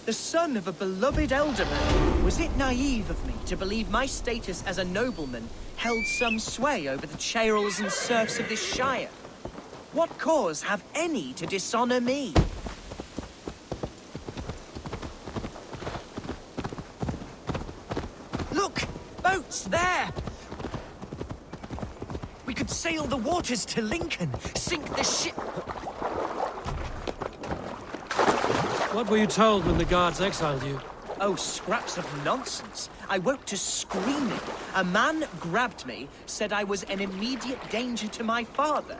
The son of a beloved elderman. Was it naive of me to believe my status as a nobleman held some sway over the churls and serfs of this shire? What cause have any to dishonor me? Look! Boats there! We could sail the waters to Lincoln, sink the ship... What were you told when the guards exiled you? Oh, scraps of nonsense. I woke to screaming. A man grabbed me, said I was an immediate danger to my father.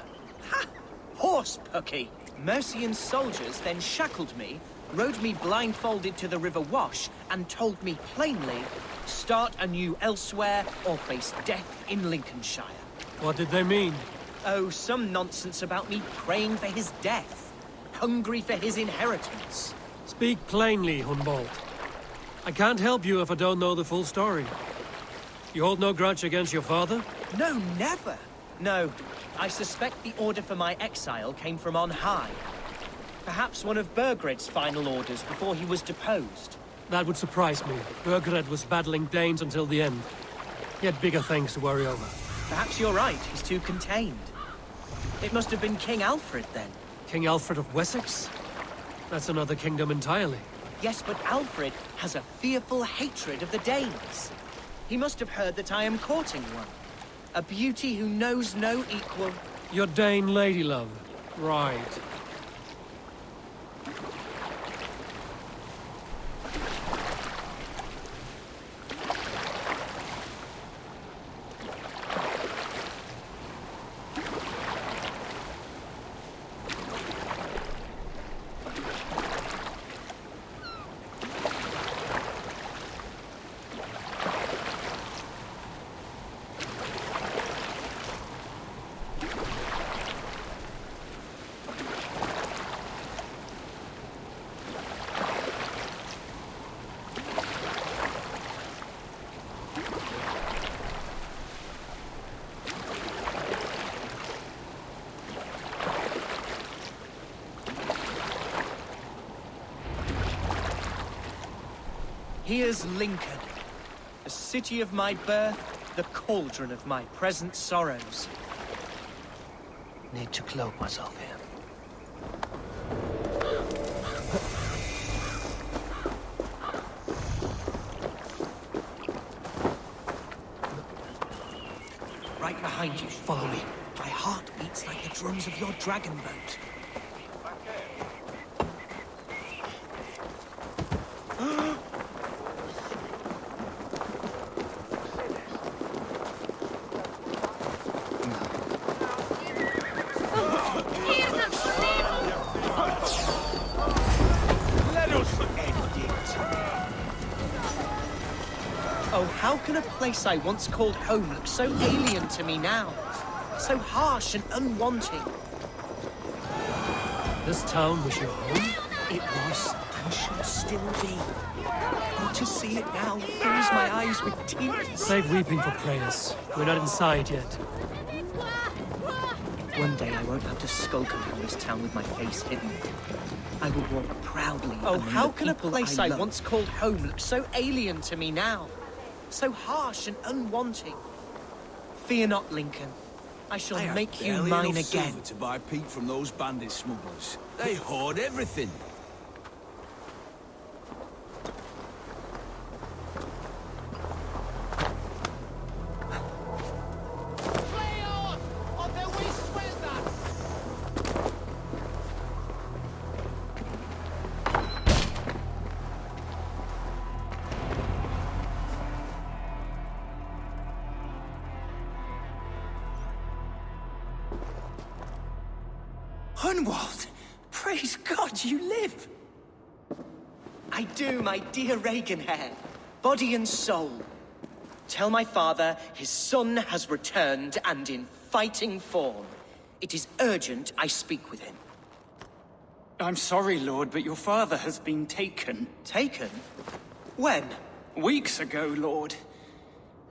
Ha! Horse pucky. Mercian soldiers then shackled me, rode me blindfolded to the River Wash, and told me plainly, start anew elsewhere or face death in Lincolnshire. What did they mean? Oh, some nonsense about me praying for his death, hungry for his inheritance. Speak plainly, Humboldt. I can't help you if I don't know the full story. You hold no grudge against your father? No, never. No, I suspect the order for my exile came from on high. Perhaps one of Burgred's final orders before he was deposed. That would surprise me. Burgred was battling Danes until the end. He had bigger things to worry over. Perhaps you're right, he's too contained. It must have been King Alfred, then. King Alfred of Wessex? That's another kingdom entirely. Yes, but Alfred has a fearful hatred of the Danes. He must have heard that I am courting one. A beauty who knows no equal. Your Dane lady love. Right. Here's Lincoln, the city of my birth, the cauldron of my present sorrows. Need to cloak myself here. Right behind you, follow me. My heart beats like the drums of your dragon boat. Oh, how can a place I once called home look so alien to me now? So harsh and unwanting. This town was your home? It was, and should still be. Oh, to see it now fills my eyes with tears. Save weeping for prayers. We're not inside yet. One day I won't have to skulk around this town with my face hidden. I will walk proudly. Oh, how can a place I once called home look so alien to me now? So harsh and unwanting. Fear not, Lincoln. I shall make you mine again. To buy peat from those bandit smugglers. They hoard everything. Hunwald! Praise God you live! I do, my dear Reaganhair. Body and soul. Tell my father his son has returned and in fighting form. It is urgent I speak with him. I'm sorry, Lord, but your father has been taken. Taken? When? Weeks ago, Lord.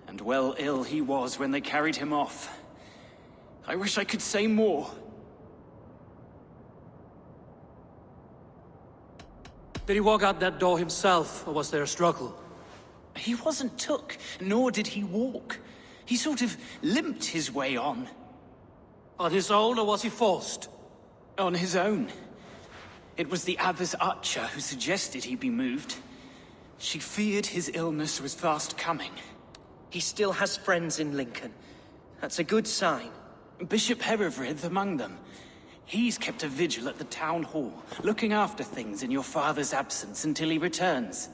And well ill he was when they carried him off. I wish I could say more. Did he walk out that door himself, or was there a struggle? He wasn't took, nor did he walk. He sort of limped his way on. On his own, or was he forced? On his own. It was the Abbess Archer who suggested he be moved. She feared his illness was fast coming. He still has friends in Lincoln. That's a good sign. Bishop Herefrith among them. He's kept a vigil at the town hall, looking after things in your father's absence until he returns.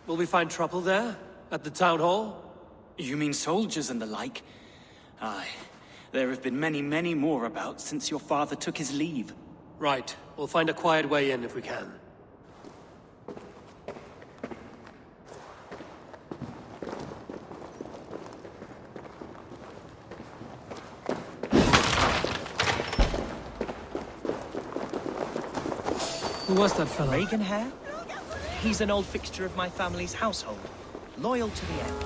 Will we find trouble there? At the town hall? You mean soldiers and the like? Aye. There have been many, many more about since your father took his leave. Right. We'll find a quiet way in if we can. Who was that fellow? Regenhair? He's an old fixture of my family's household. Loyal to the end.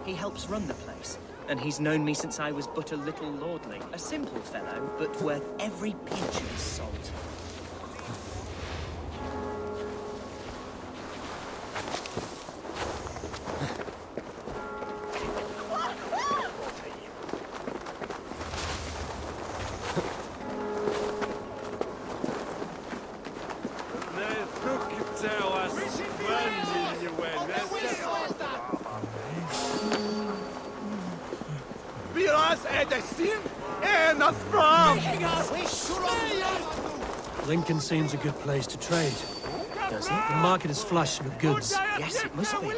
He helps run the place, and he's known me since I was but a little lordling. A simple fellow, but worth every pinch of salt. Lincoln seems a good place to trade. Does it? The market is flush with goods. Yes, it must be.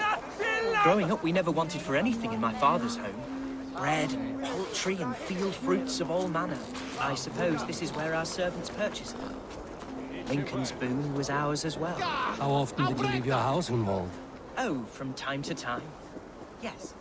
Growing up, we never wanted for anything in my father's home. Bread and poultry and field fruits of all manner. I suppose this is where our servants purchased them. Lincoln's boon was ours as well. How often did you leave your house, Hunwald? Oh, from time to time. Yes.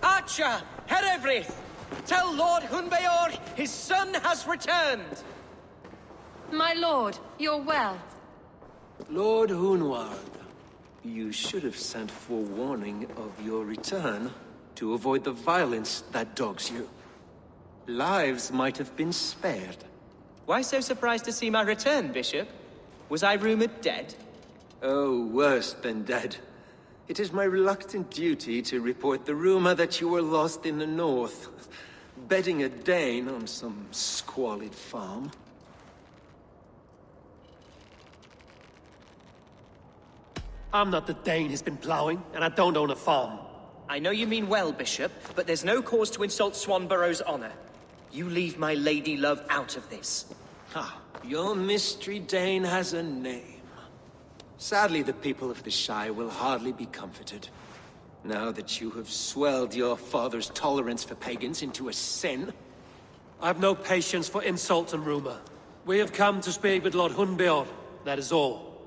Archer, Herefrith, tell Lord Hunbeor his son has returned. My lord, you're well. Lord Hunwald, you should have sent forewarning of your return to avoid the violence that dogs you. Lives might have been spared. Why so surprised to see my return, Bishop? Was I rumored dead? Oh, worse than dead. It is my reluctant duty to report the rumor that you were lost in the north, bedding a Dane on some squalid farm. I'm not the Dane he's been plowing, and I don't own a farm. I know you mean well, Bishop, but there's no cause to insult Swanborough's honor. You leave my lady love out of this. Ah, your mystery Dane has a name. Sadly, the people of the Shire will hardly be comforted. Now that you have swelled your father's tolerance for pagans into a sin. I've no patience for insult and rumor. We have come to speak with Lord Hunbeor, that is all.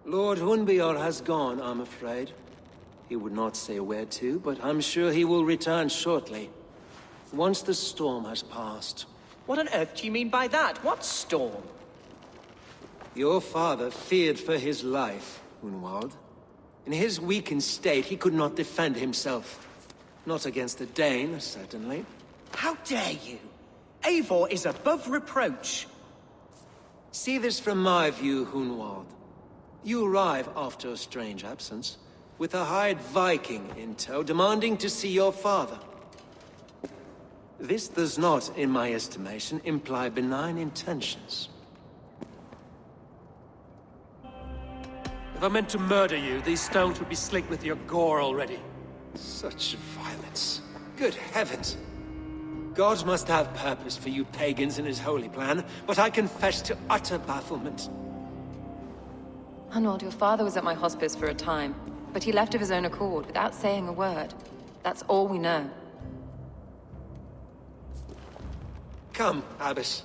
Lord Hunbeor has gone, I'm afraid. He would not say where to, but I'm sure he will return shortly. Once the storm has passed. What on earth do you mean by that? What storm? Your father feared for his life, Hunwald. In his weakened state, he could not defend himself. Not against a Dane, certainly. How dare you? Eivor is above reproach. See this from my view, Hunwald. You arrive after a strange absence, with a hired Viking in tow, demanding to see your father. This does not, in my estimation, imply benign intentions. If I meant to murder you, these stones would be slick with your gore already. Such violence. Good heavens! God must have purpose for you pagans in his holy plan, but I confess to utter bafflement. Hunwald, your father was at my hospice for a time, but he left of his own accord without saying a word. That's all we know. Come, Abbess.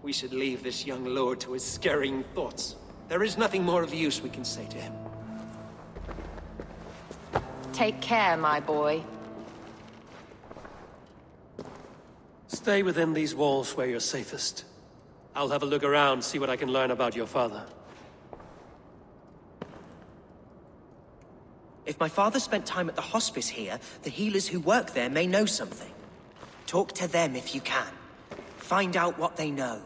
We should leave this young lord to his scurrying thoughts. There is nothing more of use we can say to him. Take care, my boy. Stay within these walls where you're safest. I'll have a look around, see what I can learn about your father. If my father spent time at the hospice here, the healers who work there may know something. Talk to them if you can. Find out what they know.